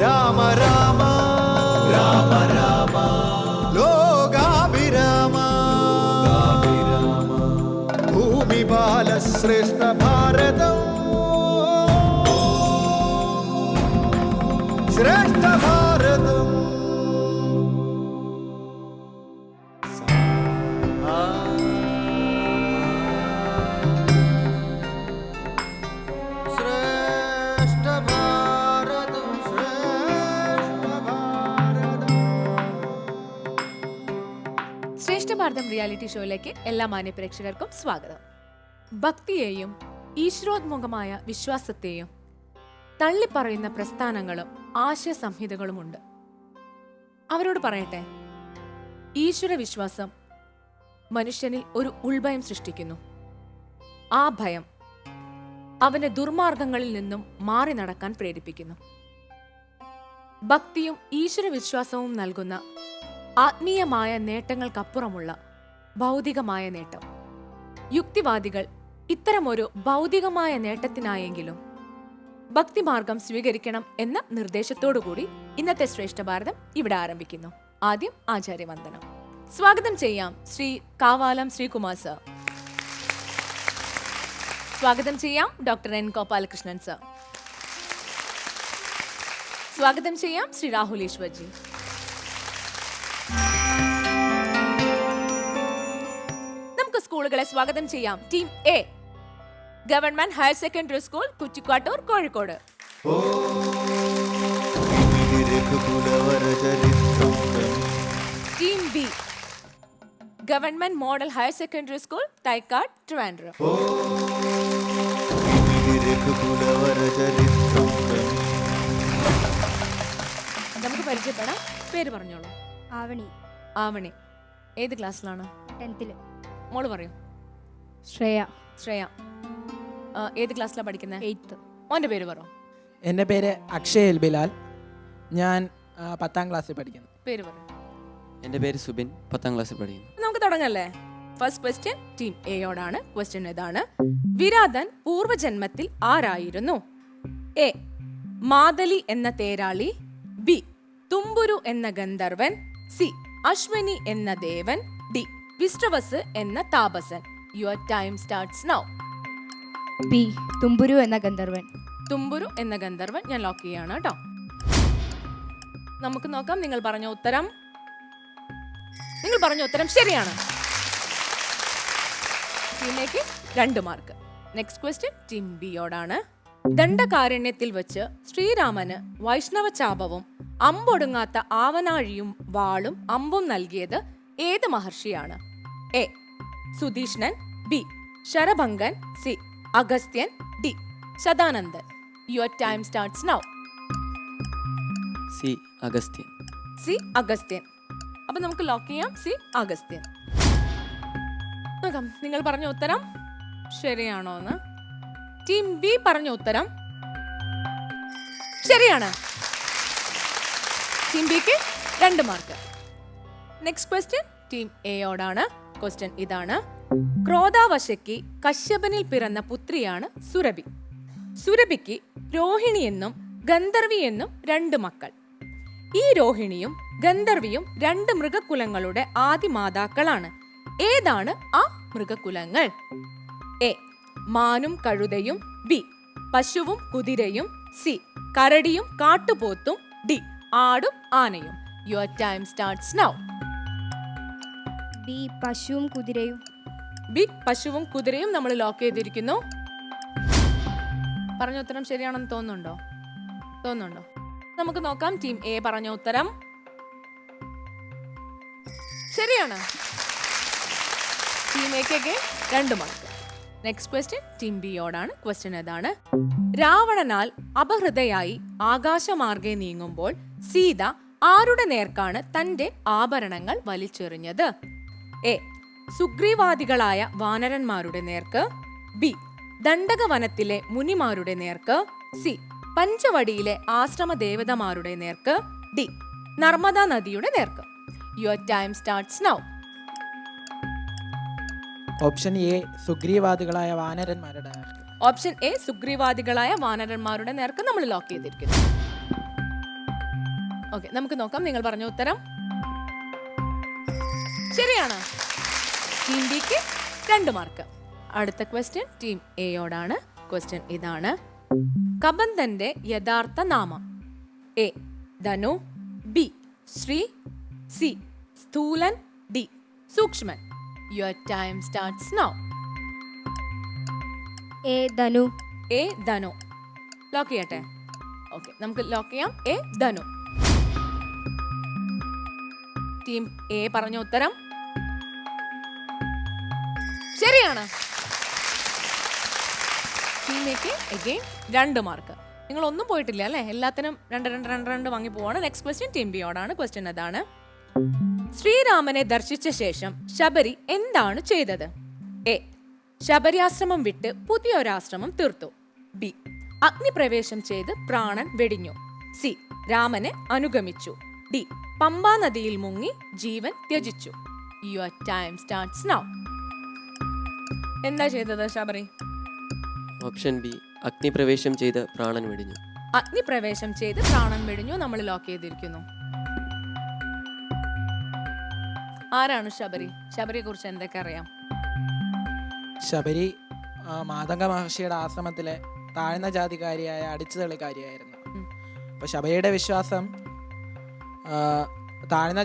രാമ രാമ രാമ രാമ ലോകാഭിരാമ ഭൂമി ബാലശ്രേഷ്ഠ ഭാരതം ശ്രേഷ്ഠ ഭാരതം. ശ്രേഷ്ഠ ഭാരതം റിയാലിറ്റി ഷോയിലേക്ക് എല്ലാ മാന്യ പ്രേക്ഷകർക്കും സ്വാഗതം. ഭക്തിയെയും ഈശ്വരോദ്മുഖമായ വിശ്വാസത്തെയും തള്ളിപ്പറയുന്ന പ്രസ്ഥാനങ്ങളും ആശയസംഹിതകളുമുണ്ട്. അവരോട് പറയട്ടെ, ഈശ്വര വിശ്വാസം മനുഷ്യനിൽ ഒരു ഉൾഭയം സൃഷ്ടിക്കുന്നു. ആ ഭയം അവനെ ദുർമാർഗങ്ങളിൽ നിന്നും മാറി നടക്കാൻ പ്രേരിപ്പിക്കുന്നു. ഭക്തിയും ഈശ്വര വിശ്വാസവും നൽകുന്ന ആത്മീയമായ നേട്ടങ്ങൾക്കപ്പുറമുള്ള ഭൗതികമായ നേട്ടം. യുക്തിവാദികൾ ഇത്തരമൊരു ഭൗതികമായ നേട്ടത്തിനായെങ്കിലും ഭക്തിമാർഗം സ്വീകരിക്കണം എന്ന നിർദ്ദേശത്തോടുകൂടി ഇന്നത്തെ ശ്രേഷ്ഠ ഭാരതം ഇവിടെ ആരംഭിക്കുന്നു. ആദ്യം ആചാര്യവന്ദനം. സ്വാഗതം ചെയ്യാം ശ്രീ കാവാലം ശ്രീകുമാർ സർ. സ്വാഗതം ചെയ്യാം ഡോക്ടർ എൻ ഗോപാലകൃഷ്ണൻ സർ. സ്വാഗതം ചെയ്യാം ശ്രീ രാഹുൽ ഈശ്വർജി. നമുക്ക് സ്കൂളുകളെ സ്വാഗതം ചെയ്യാം. Team A, government higher secondary school, Kuttikkattoor, Kozhikode. Team B, government model higher secondary school, Thycaud, Trivandrum. നമുക്ക് പരിചയപ്പെടാം. പേര് പറഞ്ഞോളൂ. ആവണി. ആവണി. ഏത് ക്ലാസ്സിലാണ്? 10th. മോള് പറയൂ. ശ്രേയ. ശ്രേയ. ഏത് ക്ലാസ്സിലാണ് പഠിക്കുന്നത്? 8th. മോൻ്റെ പേര് പറ. എൻ്റെ പേര് അക്ഷയ് എൽ ബിലാൽ. ഞാൻ 10th ക്ലാസ്സിൽ പഠിക്കുന്നു. പേര് പറ. എൻ്റെ പേര് സുബിൻ, 10th ക്ലാസ്സിൽ പഠിക്കുന്നു. നമുക്ക് തുടങ്ങല്ലേ. ഫസ്റ്റ് ക്വസ്റ്റ്യൻ ടീം എയോടാണ്. ക്വസ്റ്റ്യൻ ഇതാണ്: വിരാതൻ പൂർവജന്മത്തിൽ ആരായിരുന്നു? എ, മാതലി എന്ന തേരാളി. ബി, തുമ്പുരു എന്ന ഗന്ധർവൻ. സി, അശ്വനി എന്ന ദേവൻ. ഡി, വിശ്രവസ് എന്ന താപസൻ. Your time starts now. B, Tumburu എന്ന ഗന്ധർവൻ. തുമ്പുരു എന്ന ഗന്ധർവൻ ഞാൻ ലോക്ക് ചെയ്യാണ് കേട്ടോ. നമുക്ക് നോക്കാം. നിങ്ങൾ പറഞ്ഞ ഉത്തരം ശരിയാണ്. ടീമിലേക്ക് 2 മാർക്ക്. നെക്സ്റ്റ് ക്വസ്റ്റ്യൻ ടീം ബിയോടാണ്. ദണ്ഡകാരണ്യത്തിൽ വെച്ച് ശ്രീരാമന് വൈഷ്ണവ ചാപവും അമ്പൊടുങ്ങാത്ത ആവനാഴിയും വാളും അമ്പും നൽകിയത് ഏത് മഹർഷിയാണ്? A, Sutheeshnan. B, Sharabhangan. C, Agasthyan. D, Shatanandan. Your time starts now. C, Agasthyan. C, Agasthyan. അപ്പൊ നമുക്ക് ലോക്ക് ചെയ്യാം. സി, അഗസ്ത്യൻ. നോക്കാം നിങ്ങൾ പറഞ്ഞ ഉത്തരം ശരിയാണോ എന്ന്. ടീം ബി പറഞ്ഞ ഉത്തരം ശരിയാണ്. ടീം ബിക്ക് 2 മാർക്ക്. നെക്സ്റ്റ് ക്വസ്റ്റ്യൻ ടീം എയോടാണ്. ക്വസ്റ്റ്യൻ ഇതാണ്: ക്രോധാവശയ്ക്ക് കശ്യപനിൽ പിറന്ന പുത്രിയാണ് സുരഭി. സുരഭിക്ക് രോഹിണി എന്നും ഗന്ധർവി എന്നും 2 മക്കൾ. ഈ രോഹിണിയും ഗന്ധർവിയും 2 മൃഗകുലങ്ങളുടെ ആദിമാതാക്കളാണ്. ഏതാണ് ആ മൃഗകുലങ്ങൾ? എ, മാനും കഴുതയും. ബി, പശുവും കുതിരയും. സി, കരടിയും കാട്ടുപോത്തും. ഡി, ആടും ആനയും. Your time starts now. B, പശുവും കുതിരയും. ബി, പശുവും കുതിരയും നമ്മൾ ലോക്ക് ചെയ്തിരിക്കുന്നു. പറഞ്ഞ ഉത്തരം ശരിയാണെന്ന് തോന്നുന്നുണ്ടോ? നമുക്ക് നോക്കാം. ടീം എ പറഞ്ഞ ഉത്തരം ശരിയാണ്. ടീം എക്ക് 2 മാർക്ക്. നെക്സ്റ്റ് ക്വസ്റ്റ്യൻ ടീം ബിയോടാണ്. ക്വസ്റ്റ്യൻ ഏതാണ്: രാവണനാൽ അപഹൃതയായി ആകാശമാർഗെ നീങ്ങുമ്പോൾ സീത ആരുടെ നേർക്കാണ് തന്റെ ആഭരണങ്ങൾ വലിച്ചെറിഞ്ഞത്? എ, സുഗ്രീവാദികളായ വാനരന്മാരുടെ നേർക്ക്. ബി, ദണ്ഡകവനത്തിലെ മുനിമാരുടെ നേർക്ക്. സി, പഞ്ചവടിയിലെ ആശ്രമ ദേവതമാരുടെ നേർക്ക്. ഡി, നർമ്മദാ നദിയുടെ നേർക്ക്. Your time starts now. Option A, സുഗ്രീവാദികളായ വാനരന്മാരുടെ നേർക്ക്. ഓപ്ഷൻ എ, സുഗ്രീവാദികളായ വാനരന്മാരുടെ നേർക്ക് നമ്മൾ ലോക്ക് ചെയ്തിരിക്കുന്നു. ഓക്കെ, നമുക്ക് നോക്കാം. നിങ്ങൾ പറഞ്ഞ ഉത്തരം ശരിയാണ്. ടീം ബിക്ക് 2 മാർക്ക്. അടുത്ത ക്വസ്റ്റ്യൻ ടീം എയോടാണ്. ക്വസ്റ്റ്യൻ ഇതാണ്: കബന്ധന്റെ യഥാർത്ഥ നാമം. A Dhanu, B Shri, C Sthoolan, D Sookshman. Your time starts now. A Dhanu. A Dhanu lock ചെയ്യട്ടെ? ഓക്കെ, നമുക്ക് ലോക്ക് ചെയ്യാം. എ ധനു. ടീം എ പറഞ്ഞ ഉത്തരം ശരിയാണ്. ടീം എക്ക് അഗെയിൻ 2 മാർക്ക്. നിങ്ങൾ ഒന്നും പോയിട്ടില്ല അല്ലേ? എല്ലാത്തിനും 2 വാങ്ങി പോവാണ്. നെക്സ്റ്റ് ക്വസ്റ്റ്യൻ ടീം ബിയോടാണ്. ക്വസ്റ്റ്യൻ അതാണ്: ശ്രീരാമനെ ദർശിച്ച ശേഷം ശബരി എന്താണ് ചെയ്തത്? എ ശബരിയാശ്രമം വിട്ട് പുതിയൊരാശ്രമം തീർത്തു. ബി അഗ്നിപ്രവേശം ചെയ്ത് പ്രാണൻ വെടിഞ്ഞു. സി രാമനെ അനുഗമിച്ചു. ഡി പമ്പാ നദിയിൽ മുങ്ങി ജീവൻ ത്യജിച്ചു. Your time starts now. എന്താ ചെയ്തത് ശബരി? ഓപ്ഷൻ ബി, അഗ്നിപ്രവേശം ചെയ്ത് പ്രാണൻ വെടിഞ്ഞു. അഗ്നിപ്രവേശം ചെയ്ത് പ്രാണൻ വെടിഞ്ഞു. നമ്മൾ ലോക്ക് ചെയ്തിരിക്കുന്നു. ആരാണ് ശബരി? ശബരിയെ കുറിച്ച് എന്തൊക്കെ അറിയാം? ശബരി മാതംഗ മഹർഷിയുടെ ആശ്രമത്തിലെ താഴ്ന്ന ജാതിക്കാരിയായ അടിച്ചുതള്ളിക്കാരിയായിരുന്നു. അപ്പോൾ ശബരിയുടെ വിശ്വാസം താഴ്ന്ന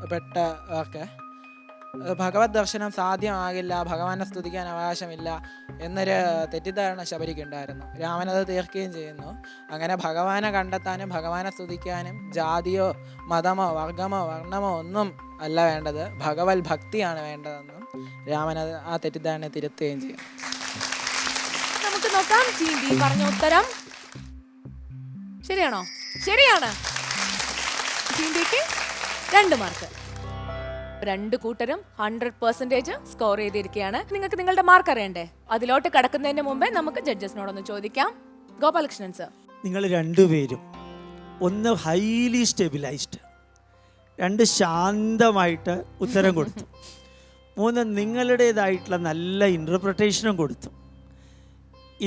പെട്ടവർക്ക് ഭഗവത് ദർശനം സാധ്യമാകില്ല, ഭഗവാനെ സ്തുതിക്കാൻ അവകാശമില്ല എന്നൊരു തെറ്റിദ്ധാരണ ശബരിക്ക് ഉണ്ടായിരുന്നു. രാമനത് തീർക്കുകയും ചെയ്യുന്നു. അങ്ങനെ ഭഗവാനെ കണ്ടെത്താനും ഭഗവാനെ സ്തുതിക്കാനും ജാതിയോ മതമോ വർഗമോ വർണ്ണമോ ഒന്നും അല്ല വേണ്ടത്, ഭഗവത് ഭക്തിയാണ് വേണ്ടതെന്നും രാമനത് ആ തെറ്റിദ്ധാരണ തിരുത്തുകയും ചെയ്യും. നമുക്ക് നോക്കാം. ടീം ബി പറഞ്ഞ ഉത്തരം ശരിയാണോ? ശരിയാണ്. ടീം ബിക്ക് 2 മാർക്ക്. 2 കൂട്ടരും 100% സ്കോർ ചെയ്തിരിക്കുകയാണ്. നിങ്ങൾക്ക് നിങ്ങളുടെ മാർക്ക് അറിയണ്ടേ? അതിലോട്ട് കടക്കുന്നതിന് മുമ്പേ നമുക്ക് ജഡ്ജസിനോടൊന്ന് ചോദിക്കാം. ഗോപാലകൃഷ്ണൻ സർ, നിങ്ങൾ രണ്ടുപേരും ഒന്ന് ഹൈലി സ്റ്റെബിലൈസ്ഡ്, 2 ശാന്തമായിട്ട് ഉത്തരം കൊടുത്തു, 3 നിങ്ങളുടേതായിട്ടുള്ള നല്ല ഇൻ്റർപ്രിട്ടേഷനും കൊടുത്തു.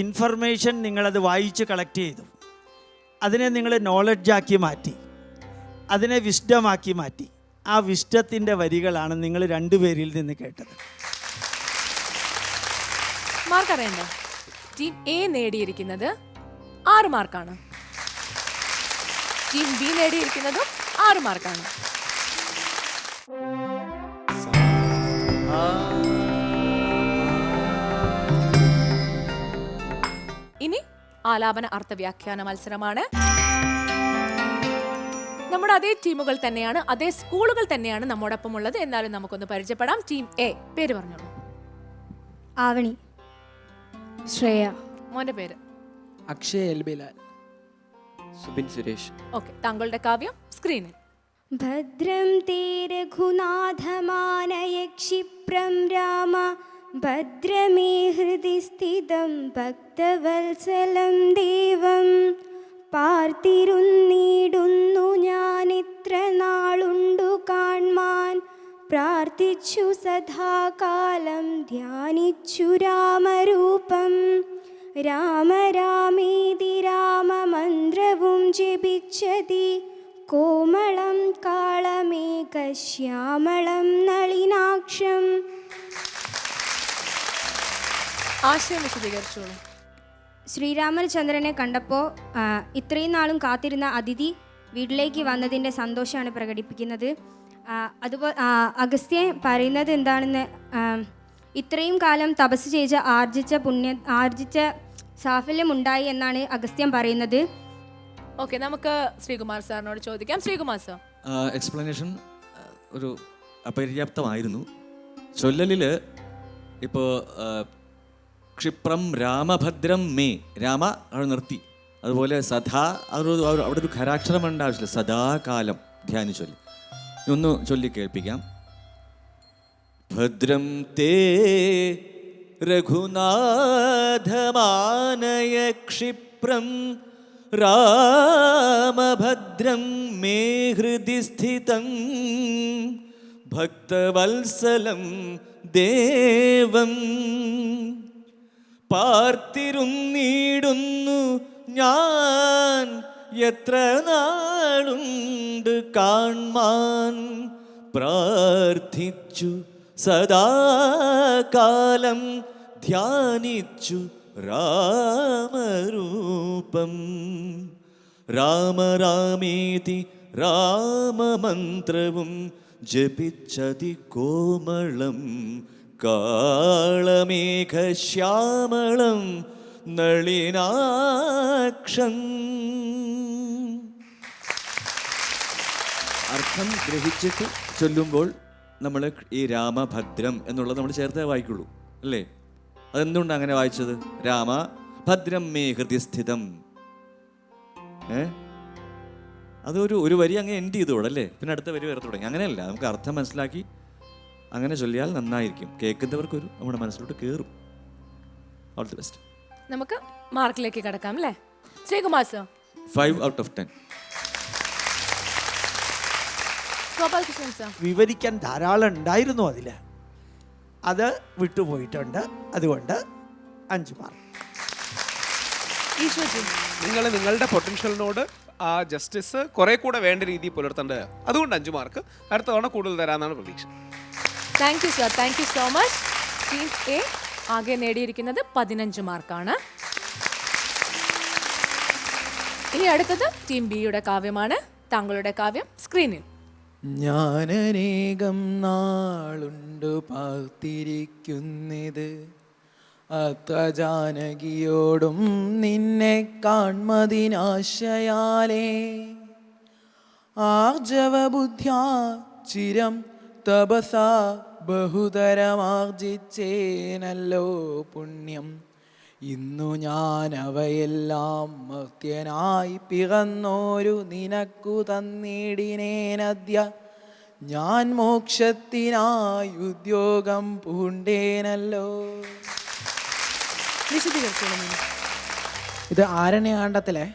ഇൻഫർമേഷൻ നിങ്ങളത് വായിച്ച് കളക്ട് ചെയ്തു, അതിനെ നിങ്ങൾ നോളജാക്കി മാറ്റി, അതിനെ വിസ്ഡമാക്കി മാറ്റി. ആ വിസ്ഡത്തിൻ്റെ വരികളാണ് നിങ്ങൾ 2 പേരിൽ നിന്ന് കേട്ടത്. മാർക്ക് അറിയണ്ടേ? ടീം എ നേടിയിരിക്കുന്നത് 6 മാർക്കാണ്. ടീം ബി നേടിയിരിക്കുന്നതും 6 മാർക്കാണ്. ഇനി ആലാപന അർത്ഥവ്യാഖ്യാന മത്സരമാണ്. നമ്മുടെ അതേ ടീമുകൾ തന്നെയാണ്, അതേ സ്കൂളുകൾ തന്നെയാണ് നമ്മോടൊപ്പം ഉള്ളത്. എന്നാലും നമുക്കൊന്ന് പരിചയപ്പെടാം. ടീം എ, പേര് പറഞ്ഞോളൂ. ആവണി. ശ്രേയ. മോന്റെ പേര്? അക്ഷയ് എൽ ബിലാൽ. സുബിൻ സുരേഷ്. ഓക്കെ, താങ്കളുടെ കാവ്യം സ്ക്രീനിൽ. ഭദ്രം തേ രഘുനാഥമാനയ ക്ഷിപ്രം രാമ ഭദ്രമേ ഹൃദി സ്ഥിതം ഭക്തവത്സലം ദേവം പാർത്തിരുന്നിടുന്നു ഞാനിത്ര നാളുണ്ടു കാൺമാൻ പ്രാർത്ഥിച്ചു സദാകാലം ധ്യാനിച്ചു രാമരൂപം രാമ രാമേതി രാമമന്ത്രവും ജപിച്ചതി കോമളം കാളമേഘശ്യാമളം നളിനാക്ഷം. ആശയം വിശദീകരിച്ചോളൂ. ശ്രീരാമചന്ദ്രനെ കണ്ടപ്പോൾ ഇത്രയും നാളും കാത്തിരുന്ന അതിഥി വീട്ടിലേക്ക് വന്നതിൻ്റെ സന്തോഷമാണ് പ്രകടിപ്പിക്കുന്നത്. അതുപോലെ അഗസ്ത്യൻ പറയുന്നത് എന്താണെന്ന്, ഇത്രയും കാലം തപസ് ചെയ്ത് ആർജിച്ച സാഫല്യമുണ്ടായി എന്നാണ് അഗസ്ത്യൻ പറയുന്നത്. ഓക്കെ, നമുക്ക് ശ്രീകുമാർ സാറിനോട് ചോദിക്കാം. ശ്രീകുമാർ സാർ, എക്സ്പ്ലനേഷൻ ഒരു അപര്യാപ്തമായിരുന്നു. ചൊല്ലലിൽ ഇപ്പോൾ ക്ഷിപ്രം രാമഭദ്രം മേ, രാമ അവിടെ നിർത്തി. അതുപോലെ സദാ അവിടെ ഒരു ഖരാക്ഷരം വേണ്ട ആവശ്യമില്ല, സദാകാലം ധ്യാനിച്ചൊല്ലി. ഒന്ന് ചൊല്ലി കേൾപ്പിക്കാം. ഭദ്രം തേ രഘുനാഥമാനയ ക്ഷിപ്രം രാമഭദ്രം മേ ഹൃദി സ്ഥിതം ഭക്തവത്സലം ദേവം പാർത്തിരുന്നിടുന്നു ഞാൻ എത്ര നാളുണ്ട് കാൺമാൻ പ്രാർത്ഥിച്ചു സദാകാലം ധ്യാനിച്ചു രാമരൂപം രാമരാമേതി രാമമന്ത്രവും ജപിച്ചതി കോമളം കാളമേഘശ്യാമളം നളിനാക്ഷം. അർത്ഥം ഗ്രഹിച്ചിട്ട് ചൊല്ലുമ്പോൾ നമ്മൾ ഈ രാമഭദ്രം എന്നുള്ളത് നമ്മൾ ചേർത്തേ വായിക്കുള്ളൂ അല്ലേ? അതെന്തുകൊണ്ടാണ് അങ്ങനെ വായിച്ചത്? രാമ ഭദ്രം മേ ഹൃദയസ്ഥിതം. അതൊരു വരി അങ്ങ് എൻഡ് ചെയ്തോടെ അല്ലേ? പിന്നെ അടുത്ത വരി വേറെ തുടങ്ങി. അങ്ങനെയല്ല, നമുക്ക് അർത്ഥം മനസ്സിലാക്കി അങ്ങനെ ചൊല്ലിയാൽ നന്നായിരിക്കും. കേൾക്കുന്നവർക്കൊരു നമ്മുടെ മനസ്സിലോട്ട് കയറും. All the best. നമുക്ക് മാർക്കിലേക്ക് കടക്കാം അല്ലേ? Sreekumar sir 5 out of 10. Gopalakrishnan sir വിവരിക്കാൻ ധാരാളം ഉണ്ടായിരുന്നു അതിൽ, അത് വിട്ടുപോയിട്ടുണ്ട്. അതുകൊണ്ട് 5 മാർക്ക്. ഈശ്വർജി നിങ്ങൾ നിങ്ങളുടെ പൊട്ടൻഷ്യലിനോട് ആ ജസ്റ്റിസ് കുറെ കൂടെ വേണ്ട രീതിയിൽ പുലർത്തേണ്ടത്, അതുകൊണ്ട് 5 മാർക്ക്. അടുത്ത തവണ കൂടുതൽ തരാമെന്നാണ് പ്രതീക്ഷ. Thank you sir, thank you so much. Team A ആകെ നേടിയിരിക്കുന്നത് 15 മാർക്കാണ്. ഇനി അടുത്തത് ടീം ബിയുടെ കാവ്യമാണ്. താങ്കളുടെ കാവ്യം സ്ക്രീനിൽ. ഞാനനേകം നാളുണ്ടു പാർത്തിരിക്കുന്നിത് അത്ര ജാനകിയോടും നിന്നെ കാൺമതിനാശയാലേ ആർജവബുദ്ധ്യാ ചിരം തപസാ ബഹുതരമാർജിച്ചേനല്ലോ പുണ്യം. ഇന്നു ഞാൻ അവയെല്ലാം മർത്യനായി പിറന്നോരു നിനക്കു തന്നിടിനേനദ്യ. ഞാൻ മോക്ഷത്തിനായി ഉദ്യോഗം പൂണ്ടേനല്ലോ. ഇത് ആരണ്യകാണ്ഡത്തിലെ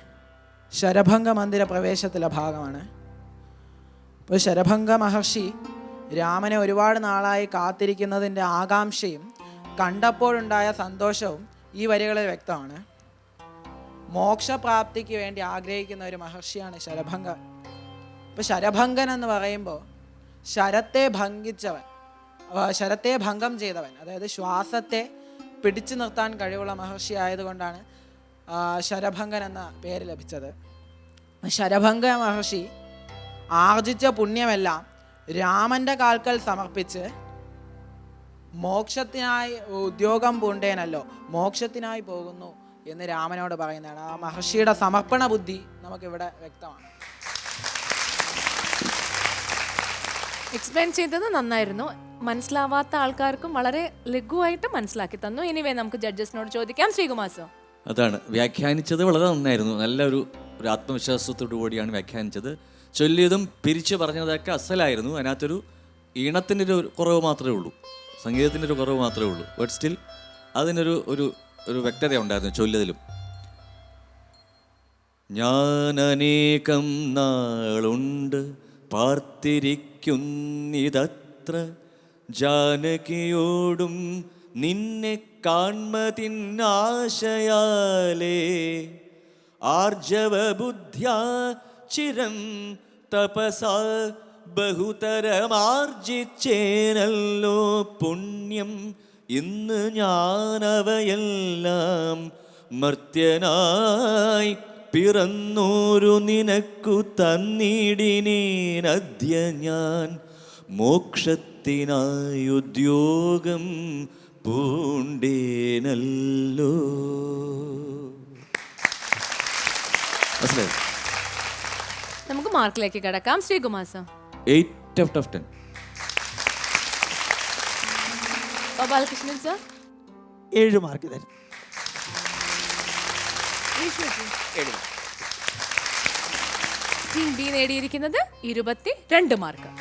ശരഭംഗ മന്ദിര പ്രവേശത്തിലെ ഭാഗമാണ്. ഇപ്പോൾ ശരഭംഗ മഹർഷി രാമനെ ഒരുപാട് നാളായി കാത്തിരിക്കുന്നതിൻ്റെ ആകാംക്ഷയും കണ്ടപ്പോഴുണ്ടായ സന്തോഷവും ഈ വരികളിൽ വ്യക്തമാണ്. മോക്ഷപ്രാപ്തിക്ക് വേണ്ടി ആഗ്രഹിക്കുന്ന ഒരു മഹർഷിയാണ് ശരഭംഗ. ഇപ്പോൾ ശരഭംഗൻ എന്ന് പറയുമ്പോൾ ശരത്തെ ഭംഗം ചെയ്തവൻ, അതായത് ശ്വാസത്തെ പിടിച്ചു നിർത്താൻ കഴിവുള്ള മഹർഷി ആയതുകൊണ്ടാണ് ശരഭംഗൻ എന്ന പേര് ലഭിച്ചത്. ശരഭംഗ മഹർഷി ആർജിച്ച പുണ്യമെല്ലാം രാമൻ്റെ കാൽക്കൽ സമർപ്പിച്ച് മോക്ഷത്തിനായി ഉദ്യോഗം പൂണ്ടേനല്ലോ, മോക്ഷത്തിനായി പോകുന്നു എന്ന് രാമനോട് പറയുന്നതാണ്. ആ മഹർഷിയുടെ സമർപ്പണ ബുദ്ധി നമുക്കിവിടെ വ്യക്തമാണ്. എക്സ്പ്ലെയിൻ ചെയ്തത് നന്നായിരുന്നു. മനസ്സിലാവാത്ത ആൾക്കാർക്കും വളരെ ലഘുവായിട്ട് മനസ്സിലാക്കി തന്നു. എനിവേ നമുക്ക് ജഡ്ജസിനോട് ചോദിക്കാം. ശ്രീകുമാർ സർ അതാണ് വ്യാഖ്യാനിച്ചത് വളരെ നന്നായിരുന്നു. നല്ലൊരു ആത്മവിശ്വാസത്തോടു കൂടിയാണ് വ്യാഖ്യാനിച്ചത്. ചൊല്ലിയതും പിരിച്ചു പറഞ്ഞതൊക്കെ അസലായിരുന്നു. അതിനകത്തൊരു ഈണത്തിൻ്റെ ഒരു കുറവ് മാത്രമേ ഉള്ളൂ, സംഗീതത്തിൻ്റെ ഒരു കുറവ് മാത്രമേ ഉള്ളൂ. ബട്ട് സ്റ്റിൽ അതിനൊരു ഒരു വ്യക്തത ഉണ്ടായിരുന്നു ചൊല്ലിയതിലും. ഞാൻ അനേകം നാളുണ്ട് പാർത്തിരിക്കുന്നിതത്ര ജാനകിയോടും നിന്നെ കാൺമതിനാശയാലേ ആർജവബുദ്ധ്യാ ചിരം തപസാ ബഹുതരമാർജിച്ചേനല്ലോ പുണ്യം. ഇന്ന് ഞാനവയെല്ലാം മർത്യനായി പിറന്നോരു നിനക്കു തന്നിടിനേനദ്യ. ഞാൻ മോക്ഷത്തിനായി ഉദ്യോഗം പൂണ്ടേനല്ലോ. നമുക്ക് മാർക്കിലേക്ക് കടക്കാം. Sreekumar sir 8 out of 10. Gopalakrishnan sir 7 mark തരും. ഈശ്വർജി 7 മാർക്ക്. ടീം ബി നേടിയിരിക്കുന്നത് 22 മാർക്ക്.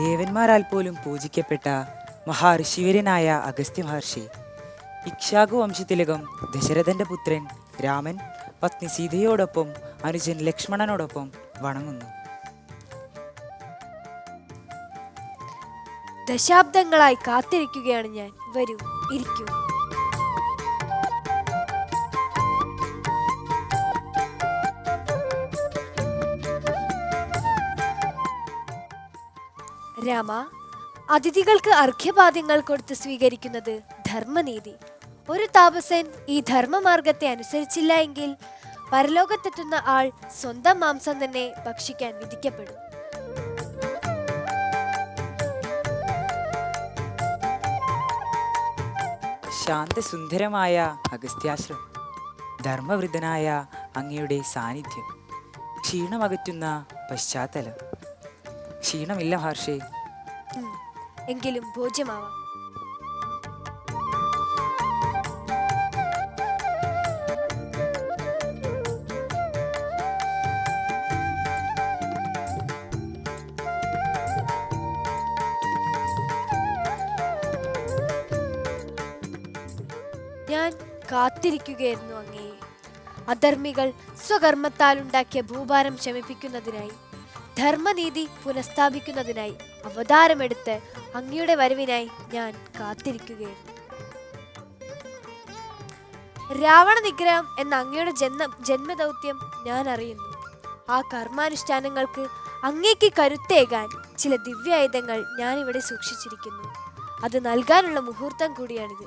ദേവന്മാരാൽ പോലും പൂജിക്കപ്പെട്ട മഹാഋഷിവര്യനായ അഗസ്ത്യ മഹർഷി ഇക്ഷ്വാകു വംശത്തിലകം ദശരഥന്റെ പുത്രൻ രാമൻ പത്നി സീതയോടൊപ്പം അനുജൻ ലക്ഷ്മണനോടൊപ്പം വണങ്ങുന്നു. ദശാബ്ദങ്ങളായി കാത്തിരിക്കുകയാണ് ഞാൻ. വരൂ, ഇരിക്കൂ. രാമ, അതിഥികൾക്ക് അർഘ്യപാദ്യങ്ങൾ കൊടുത്ത് സ്വീകരിക്കുന്നത് ധർമ്മനീതി. ഒരു താപസൻ ഈ ധർമ്മമാർഗത്തെ അനുസരിച്ചില്ല എങ്കിൽ പരലോകത്തെത്തുന്ന ആൾ സ്വന്തം മാംസം തന്നെ ഭക്ഷിക്കാൻ വിധിക്കപ്പെടും. ശാന്തസുന്ദരമായ അഗസ്ത്യാശ്രമം, ധർമ്മവൃദ്ധനായ അങ്ങയുടെ സാന്നിധ്യം, ക്ഷീണമകറ്റുന്ന പശ്ചാത്തലം. ക്ഷീണമില്ല മഹർഷി. എങ്കിലും ഭോജ്യമാവാം. ഞാൻ കാത്തിരിക്കുകയായിരുന്നു അങ്ങയെ. അധർമ്മികൾ സ്വകർമ്മത്താൽ ഉണ്ടാക്കിയ ഭൂഭാരം ശമിപ്പിക്കുന്നതിനായി, ധർമ്മനീതി പുനഃസ്ഥാപിക്കുന്നതിനായി അവതാരമെടുത്ത് അങ്ങയുടെ വരവിനായി ഞാൻ കാത്തിരിക്കുകയായിരുന്നു. രാവണ നിഗ്രഹം എന്ന അങ്ങയുടെ ജന്മദൗത്യം ഞാൻ അറിയുന്നു. ആ കർമാനുഷ്ഠാനങ്ങൾക്ക് അങ്ങേക്ക് കരുത്തേകാൻ ചില ദിവ്യായുധങ്ങൾ ഞാൻ ഇവിടെ സൂക്ഷിച്ചിരിക്കുന്നു. അത് നൽകാനുള്ള മുഹൂർത്തം കൂടിയാണിത്.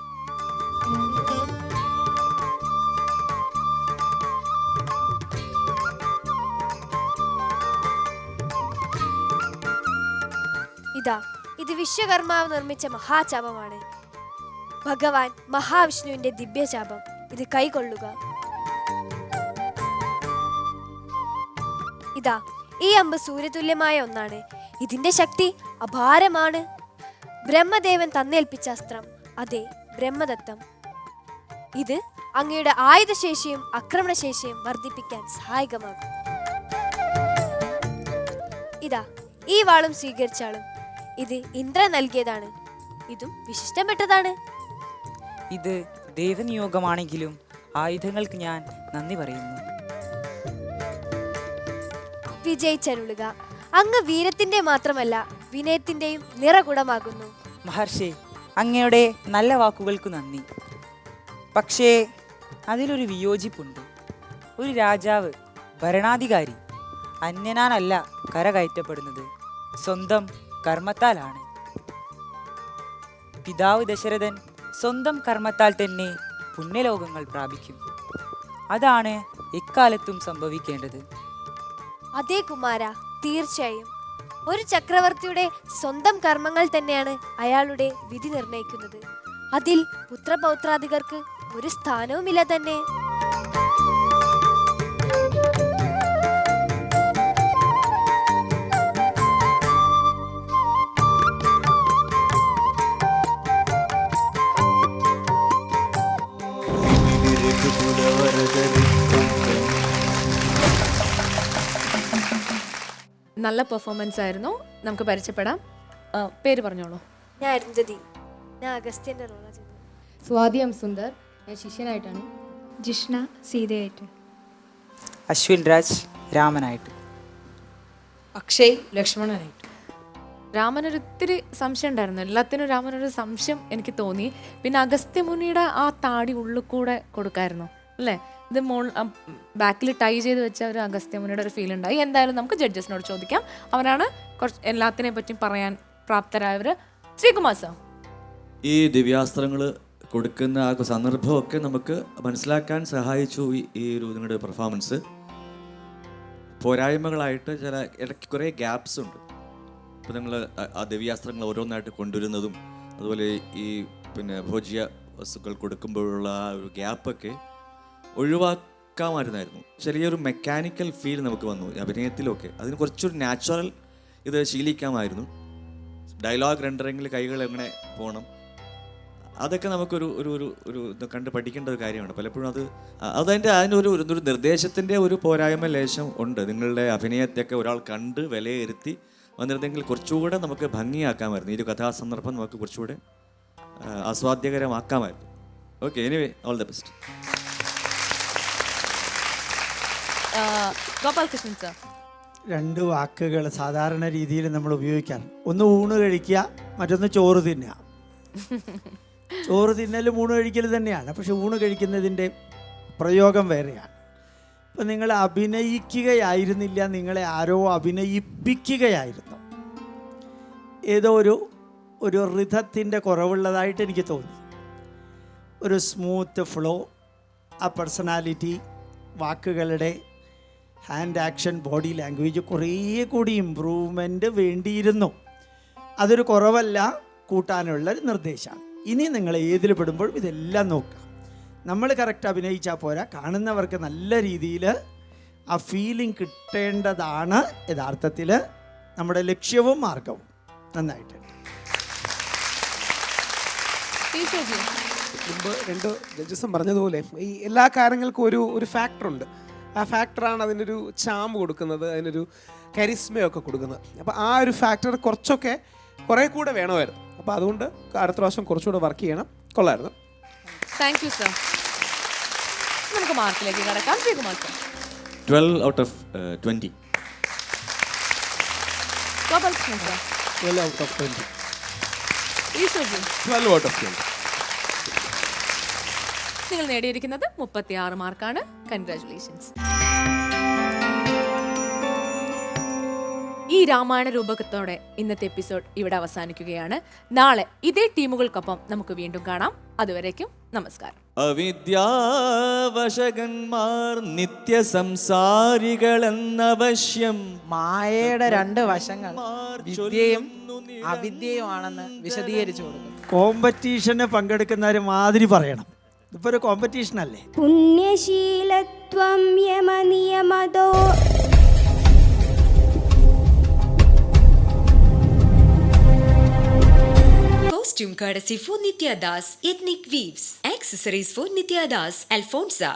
ഇത് വിശ്വകർമാവ് നിർമ്മിച്ച മഹാചാപമാണ്. ഭഗവാൻ മഹാവിഷ്ണുവിന്റെ ദിവ്യചാപം. ഇത് കൈകൊള്ളുക. ഈ അമ്പ് സൂര്യതുല്യമായ ഒന്നാണ്. ഇതിന്റെ ശക്തി അപാരമാണ്. ബ്രഹ്മദേവൻ തന്നേൽപ്പിച്ച അസ്ത്രം, അതെ, ബ്രഹ്മദത്തം. ഇത് അങ്ങയുടെ ആയുധശേഷിയും ആക്രമണശേഷിയും വർദ്ധിപ്പിക്കാൻ സഹായകമാകും. ഈ വാളും സ്വീകരിച്ചാളും. ഇത് ഇന്ദ്രൻ നൽകിയതാണ്. ഇതും വിശിഷ്ടപ്പെട്ടതാണ്. ഇത് ദൈവനിയോഗമാണെങ്കിലും ആയുധങ്ങൾക്ക് ഞാൻ നന്ദി പറയുന്നു. വിജയിച്ചരുളുക. അങ്ങ് വീരത്തിന്റെ മാത്രമല്ല വിനയത്തിന്റെയും നിറകുടമാകുന്നു. മഹർഷി, അങ്ങയുടെ നല്ല വാക്കുകൾക്ക് നന്ദി. പക്ഷേ അതിലൊരു വിയോജിപ്പുണ്ട്. ഒരു രാജാവ്, ഭരണാധികാരി അന്യനാനല്ല കരകയറ്റപ്പെടുന്നത്, സ്വന്തം കർമ്മത്താലാണ്. പിതാവ് ദശരഥൻ സ്വന്തം കർമ്മത്താൽ തന്നെ പുണ്യലോകങ്ങൾ പ്രാപിക്കും. അതാണ് എക്കാലത്തും സംഭവിക്കേണ്ടത്. അതേ കുമാര, തീർച്ചയായും. ഒരു ചക്രവർത്തിയുടെ സ്വന്തം കർമ്മങ്ങൾ തന്നെയാണ് അയാളുടെ വിധി നിർണയിക്കുന്നത്. അതിൽ പുത്രപൗത്രാദികർക്ക് ഒരു സ്ഥാനവുമില്ല തന്നെ. നല്ല പെർഫോമൻസ് ആയിരുന്നു. നമുക്ക് പരിചയപ്പെടാം. പേര് പറഞ്ഞോളൂ. ഞാൻ അരുന്ധതി. ഞാൻ അഗസ്ത്യന്റെ റോളാണ് ചെയ്തത്. സ്വാതി എം സുന്ദർ, ഞാൻ ശിഷ്യനായിട്ടാണ്. ജിഷ്ണ സീതയായിട്ട്. അശ്വിൻ രാജ് രാമനായിട്ട്. അക്ഷയ് ലക്ഷ്മണനായിട്ട്. രാമനൊരു ഇത്തിരി സംശയം ഉണ്ടായിരുന്നു. എല്ലാത്തിനും രാമനൊരു സംശയം എനിക്ക് തോന്നി. പിന്നെ അഗസ്ത്യമുനിയുടെ ആ താടി ഉള്ളിൽ കൂടെ കൊടുക്കായിരുന്നു അല്ലേ? ഇത് ബാക്കിൽ ടൈ ചെയ്ത് വെച്ച ഒരു അഗസ്ത്യമുനിയുടെ ഒരു ഫീൽ ഉണ്ടായി. എന്തായാലും നമുക്ക് ജഡ്ജസിനോട് ചോദിക്കാം. അവരാണ് കുറച്ച് എല്ലാത്തിനെ പറ്റിയും പറയാൻ പ്രാപ്തരായവർ. ശ്രീകുമാർ സാർ, ഈ ദിവ്യാസ്ത്രങ്ങൾ കൊടുക്കുന്ന ആ സന്ദർഭമൊക്കെ നമുക്ക് മനസ്സിലാക്കാൻ സഹായിച്ചു ഈ ഒരു നിങ്ങളുടെ പെർഫോമൻസ്. പോരായ്മകളായിട്ട് ചില ഇടയ്ക്ക് കുറേ ഗ്യാപ്സ് ഉണ്ട്. ഇപ്പോൾ നിങ്ങൾ ആ ദിവ്യാസ്ത്രങ്ങൾ ഓരോന്നായിട്ട് കൊണ്ടുവരുന്നതും അതുപോലെ ഈ ഭോജ്യ വസ്തുക്കൾ കൊടുക്കുമ്പോഴുള്ള ആ ഒരു ഗ്യാപ്പൊക്കെ ഒഴിവാക്കാമായിരുന്നായിരുന്നു. ചെറിയൊരു മെക്കാനിക്കൽ ഫീൽ നമുക്ക് വന്നു അഭിനയത്തിലൊക്കെ. അതിന് കുറച്ചൊരു നാച്ചുറൽ ഇത് ശീലിക്കാമായിരുന്നു. ഡയലോഗ് റെൻഡറിങ്ങിൽ കൈകൾ എങ്ങനെ പോകണം, അതൊക്കെ നമുക്കൊരു ഒരു ഒരു ഒരു കണ്ട് പഠിക്കേണ്ട ഒരു കാര്യമാണ്. പലപ്പോഴും അതിനൊരു നിർദ്ദേശത്തിൻ്റെ ഒരു പോരായ്മ ലേശം ഉണ്ട്. നിങ്ങളുടെ അഭിനയത്തെയൊക്കെ ഒരാൾ കണ്ട് വിലയിരുത്തി വന്നിരുന്നെങ്കിൽ കുറച്ചുകൂടെ നമുക്ക് ഭംഗിയാക്കാമായിരുന്നു. ഈ ഒരു കഥാസന്ദർഭം നമുക്ക് കുറച്ചുകൂടെ ആസ്വാദ്യകരമാക്കാമായിരുന്നു. Okay, anyway all the best. Gopalakrishnan sir. 2 വാക്കുകൾ സാധാരണ രീതിയിൽ നമ്മൾ ഉപയോഗിക്കാറ്. ഒന്ന് ഊണ് കഴിക്കുക, മറ്റൊന്ന് ചോറ് തിന്നുക. ചോറ് തിന്നലും ഊണ് കഴിക്കൽ തന്നെയാണ്, പക്ഷെ ഊണ് കഴിക്കുന്നതിൻ്റെ പ്രയോഗം വേറെയാണ്. അപ്പം നിങ്ങൾ അഭിനയിക്കുകയായിരുന്നില്ല, നിങ്ങളെ ആരോ അഭിനയിപ്പിക്കുകയായിരുന്നു. ഏതോ ഒരു റിഥത്തിൻ്റെ കുറവുള്ളതായിട്ട് എനിക്ക് തോന്നി. ഒരു സ്മൂത്ത് ഫ്ലോ, ആ പേഴ്സണാലിറ്റി, വാക്കുകളുടെ ഹാൻഡ് ആക്ഷൻ, ബോഡി ലാംഗ്വേജ് കുറേ കൂടി ഇമ്പ്രൂവ്മെൻറ്റ് വേണ്ടിയിരുന്നു. അതൊരു കുറവല്ല, കൂട്ടാനുള്ള ഒരു നിർദ്ദേശമാണ്. ഇനി നിങ്ങൾ ഏതിൽ പെടുമ്പോഴും ഇതെല്ലാം നോക്കുക. നമ്മൾ കറക്റ്റ് അഭിനയിച്ചാൽ പോരാ, കാണുന്നവർക്ക് നല്ല രീതിയിൽ ആ ഫീലിംഗ് കിട്ടേണ്ടതാണ് യഥാർത്ഥത്തിൽ നമ്മുടെ ലക്ഷ്യവും മാർഗവും. നന്നായിട്ടുണ്ട്. മുമ്പ് 2 ജഡ്ജസും പറഞ്ഞതുപോലെ ഈ എല്ലാ കാര്യങ്ങൾക്കും ഒരു ഫാക്ടറുണ്ട്. ആ ഫാക്ടറാണ് അതിനൊരു ചാമ്പ് കൊടുക്കുന്നത്, അതിനൊരു കരിസ്മയൊക്കെ കൊടുക്കുന്നത്. അപ്പോൾ ആ ഒരു ഫാക്ടർ കുറേ കൂടെ വേണമായിരുന്നു. അപ്പോൾ അതുകൊണ്ട് അടുത്ത പ്രാവശ്യം കുറച്ചുകൂടെ വർക്ക് ചെയ്യണം. കൊള്ളായിരുന്നു. Thank you sir. നമുക്ക് മാർക്കിലേക്ക് കടക്കാം. Sreekumar sir. 12 out of 20. Gopalakrishnan sir. 12 out of 20. ഈശ്വർജി. 12 out of 20. നിങ്ങൾ നേടിയിരിക്കുന്നത് 36 മാർക്കാണ്. കൺഗ്രാറ്റുലേഷൻസ്. ഈ രാമായണ രൂപകത്തോടെ ഇന്നത്തെ എപ്പിസോഡ് ഇവിടെ അവസാനിക്കുകയാണ്. നാളെ ഇതേ ടീമുകൾക്കൊപ്പം നമുക്ക് വീണ്ടും കാണാം. അതുവരേക്കും നമസ്കാരം. അവിദ്യാവശകന്മാർ നിത്യസംസാരികളെന്നവശ്യം. മായയുടെ 2 വശങ്ങൾ വിദ്യയും അവിദ്യയുമാണെന്ന് വിശദീകരിച്ചു കൊടുക്കും. കോമ്പറ്റീഷന് പങ്കെടുക്കുന്നവർ മാതിരി പറയണം. ഇപ്പോൾ ഒരു കോമ്പറ്റീഷൻ അല്ലേ? പുണ്യശീലത്വം യമനിയമതോ Costume courtesy for Nitya Das, Ethnic Weaves, accessories for Nitya Das, Alfonsa.